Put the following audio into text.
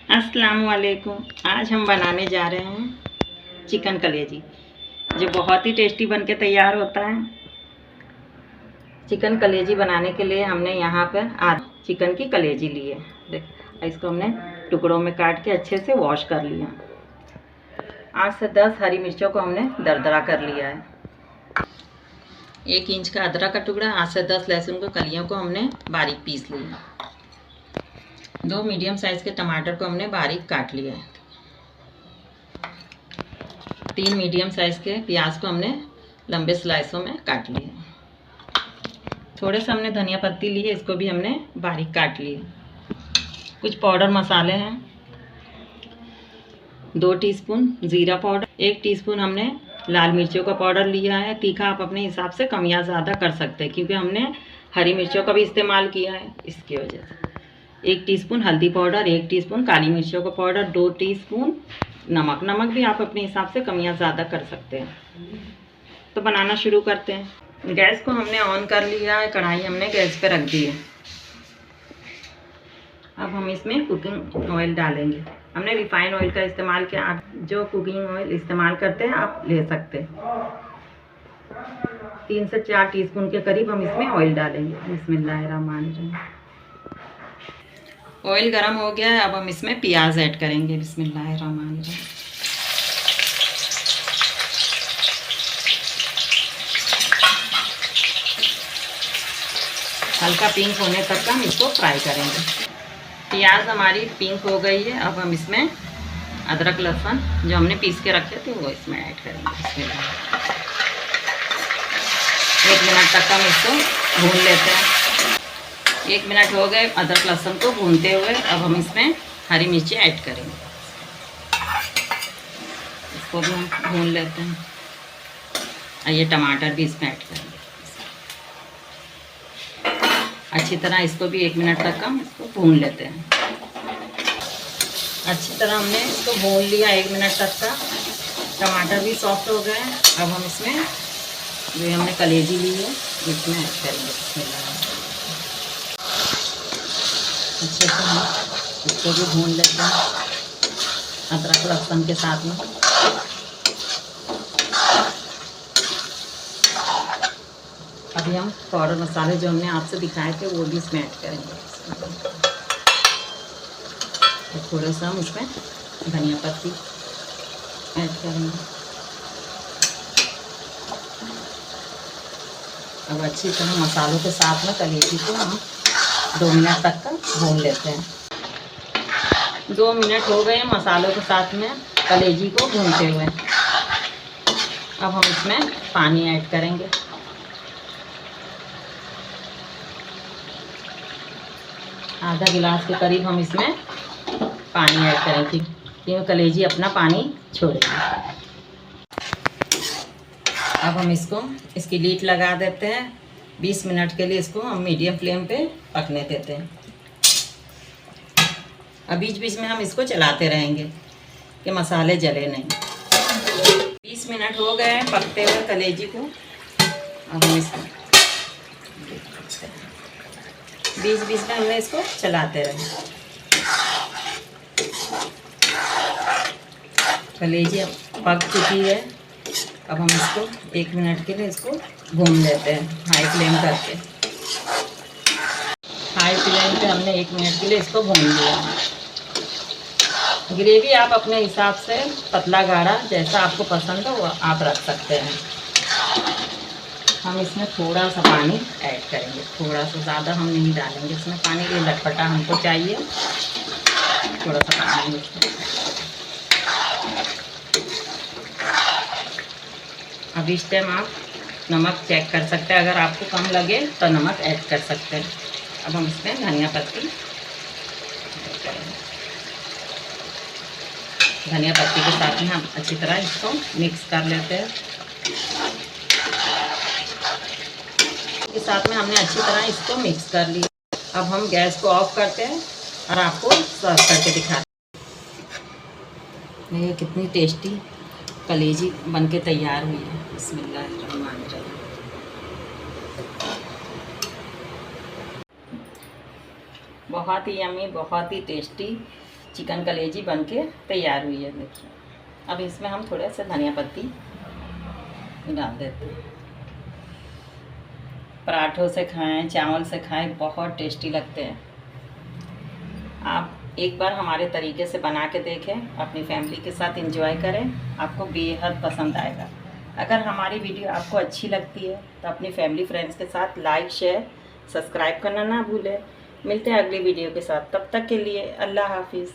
अस्सलाम वालेकुम। आज हम बनाने जा रहे हैं चिकन कलेजी, जो बहुत ही टेस्टी बनके तैयार होता है। चिकन कलेजी बनाने के लिए हमने यहाँ पर आधी चिकन की कलेजी ली है। देख, इसको हमने टुकड़ों में काट के अच्छे से वॉश कर लिया। 8 से 10 हरी मिर्चों को हमने दरदरा कर लिया है। 1 इंच का अदरक का टुकड़ा, 8 से 10 लहसुन को कलियों को हमने बारीक पीस लिया। 2 मीडियम साइज़ के टमाटर को हमने बारीक काट लिया है। 3 मीडियम साइज़ के प्याज को हमने लंबे स्लाइसों में काट लिया। थोड़े से हमने धनिया पत्ती ली है, इसको भी हमने बारीक काट लिया। कुछ पाउडर मसाले हैं। 2 टीस्पून जीरा पाउडर, 1 टीस्पून हमने लाल मिर्चों का पाउडर लिया है। तीखा आप अपने हिसाब से कम या ज़्यादा कर सकते हैं, क्योंकि हमने हरी मिर्चों का भी इस्तेमाल किया है, इसकी वजह से। 1 टीस्पून हल्दी पाउडर, 1 टीस्पून काली मिर्चों का पाउडर, 2 टीस्पून नमक। नमक भी आप अपने हिसाब से कम या ज़्यादा कर सकते हैं। तो बनाना शुरू करते हैं। गैस को हमने ऑन कर लिया है, कढ़ाई हमने गैस पे रख दी है। अब हम इसमें कुकिंग ऑयल डालेंगे। हमने रिफाइंड ऑयल का इस्तेमाल किया। आप जो कुकिंग ऑयल इस्तेमाल करते हैं आप ले सकते हैं। 3 से 4 टीस्पून के करीब हम इसमें ऑयल डालेंगे। बिस्मिल्लाहिर्रहमानिर्रहीम। ऑयल गरम हो गया है, अब हम इसमें प्याज ऐड करेंगे। बिस्मिल्लाहिर्रहमानिर्रहीम। हल्का पिंक होने तक हम इसको फ्राई करेंगे। प्याज हमारी पिंक हो गई है, अब हम इसमें अदरक लहसुन जो हमने पीस के रखे थे वो इसमें ऐड करेंगे। 1 मिनट तक हम इसको भून लेते हैं। 1 मिनट हो गए अदरक लहसुन को भूनते हुए। अब हम इसमें हरी मिर्ची ऐड करेंगे, इसको भी हम भून लेते हैं। और ये टमाटर भी इसमें ऐड करेंगे। अच्छी तरह इसको भी 1 मिनट तक हम इसको भून लेते हैं। अच्छी तरह हमने इसको भून लिया 1 मिनट तक का। टमाटर भी सॉफ्ट हो गए। अब हम इसमें जो हमने कलेजी ली है इसमें ऐड करेंगे। अच्छे से हम इसको भी भून लेते हैं अदरक लहसुन के साथ में। अभी हम पाउडर मसाले जो हमने आपसे दिखाए थे वो भी इसमें ऐड करेंगे। तो थोड़ा सा हम इसमें धनिया पत्ती ऐड करेंगे। अब अच्छी तरह मसालों के साथ में कलेजी को हम 2 मिनट तक का भून लेते हैं। 2 मिनट हो गए मसालों के साथ में कलेजी को भूनते हुए। अब हम इसमें पानी ऐड करेंगे। आधा गिलास के करीब हम इसमें पानी ऐड करेंगे, क्योंकि कलेजी अपना पानी छोड़ेगी। अब हम इसकी लीड लगा देते हैं। 20 मिनट के लिए इसको हम मीडियम फ्लेम पे पकने देते हैं। अब बीच बीच में हम इसको चलाते रहेंगे कि मसाले जले नहीं। 20 मिनट हो गए पकते हुए कलेजी को। अब हम इसको बीच बीच में हमने इसको चलाते रहे। कलेजी पक चुकी है। अब हम इसको 1 मिनट के लिए इसको भून लेते हैं हाई फ्लेम करके। हाई फ्लेम पे हमने 1 मिनट के लिए इसको भून लिया। ग्रेवी आप अपने हिसाब से पतला गाढ़ा जैसा आपको पसंद हो वो आप रख सकते हैं। हम इसमें थोड़ा सा पानी ऐड करेंगे, थोड़ा सा, ज़्यादा हम नहीं डालेंगे इसमें पानी। ये लटपटा हमको चाहिए, थोड़ा सा पानी इसमें। अब इस टाइम आप नमक चेक कर सकते हैं, अगर आपको कम लगे तो नमक ऐड कर सकते हैं। अब हम इसमें धनिया पत्ती ऐड करेंगे। धनिया पत्ती के साथ में हम अच्छी तरह इसको मिक्स कर लेते हैं। के साथ में हमने अच्छी तरह इसको मिक्स कर लिया। अब हम गैस को ऑफ करते हैं और आपको सर्व करके दिखाते हैं। ये कितनी टेस्टी कलेजी बनके तैयार हुई है। बिस्मिल्लाहिर्रहमानिर्रहीम। बहुत ही यम्मी, बहुत ही टेस्टी चिकन कलेजी बन के तैयार हुई है। देखिए अब इसमें हम थोड़ा सा धनिया पत्ती डाल देते हैं। पराठों से खाएं, चावल से खाएं, बहुत टेस्टी लगते हैं। आप एक बार हमारे तरीके से बना के देखें, अपनी फैमिली के साथ एंजॉय करें, आपको बेहद पसंद आएगा। अगर हमारी वीडियो आपको अच्छी लगती है तो अपनी फैमिली फ्रेंड्स के साथ लाइक, शेयर, सब्सक्राइब करना ना भूलें। मिलते हैं अगली वीडियो के साथ, तब तक के लिए अल्लाह हाफिज़।